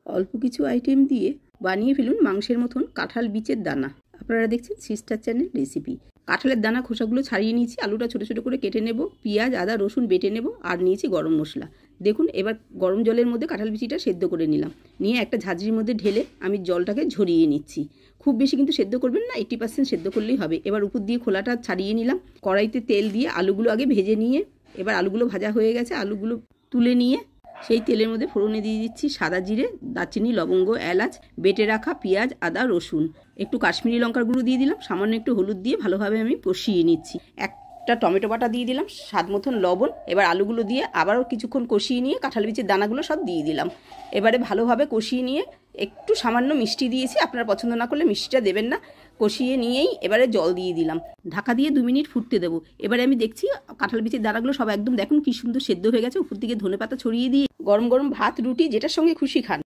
অল্প কিছু আইটেম দিয়ে বানিয়ে ফেলুন মাংসের মতন কাঁঠাল বীজের দানা। আপনারা দেখছেন সিস্টার চ্যানেল রেসিপি। কাঁঠালের দানা খোসাগুলো ছাড়িয়ে নিয়েছি, আলুটা ছোটো ছোটো করে কেটে নেব, পেঁয়াজ আদা রসুন বেটে নেব, আর নিয়েছি গরম মশলা। দেখুন এবার গরম জলের মধ্যে কাঁঠাল বিচিটা সেদ্ধ করে নিলাম, নিয়ে একটা ঝাঁঝরির মধ্যে ঢেলে আমি জলটাকে ঝরিয়ে নিচ্ছি। খুব বেশি কিন্তু সেদ্ধ করবেন না, 80% সেদ্ধ করলেই হবে। এবার উপর দিয়ে খোলাটা ছাড়িয়ে নিলাম, কড়াইতে তেল দিয়ে আলুগুলো আগে ভেজে নিয়ে, এবার আলুগুলো ভাজা হয়ে গেছে, আলুগুলো তুলে নিয়ে সেই তেলের মধ্যে ফোড়নে দিয়ে দিচ্ছি সাদা জিরে, দারচিনি, লবঙ্গ, এলাচ, বেটে রাখা পেঁয়াজ আদা রসুন, একটু কাশ্মীরি লঙ্কার গুঁড়ো দিয়ে দিলাম, সামান্য একটু হলুদ দিয়ে ভালোভাবে আমি কষিয়ে নিচ্ছি। একটা টমেটো বাটা দিয়ে দিলাম, স্বাদ মতন লবণ। এবার আলুগুলো দিয়ে আবারও কিছুক্ষণ কষিয়ে নিয়ে কাঁঠাল বীজের দানাগুলো সব দিয়ে দিলাম। এবারে ভালোভাবে কষিয়ে নিয়ে একটু সামান্য মিষ্টি দিয়েছি, আপনারা পছন্দ না করলে মিষ্টিটা দেবেন না। কষিয়ে নিয়েই এবারে জল দিয়ে দিলাম, ঢাকা দিয়ে 2 মিনিট ফুটতে দেবো। এবারে আমি দেখছি কাঁঠাল বীজের দানাগুলো সব একদম দেখুন কি সুন্দর সেদ্ধ হয়ে গেছে। উপর দিকে ধনেপাতা ছড়িয়ে দিয়ে গরম গরম ভাত রুটি যেটার সঙ্গে খুশি খান।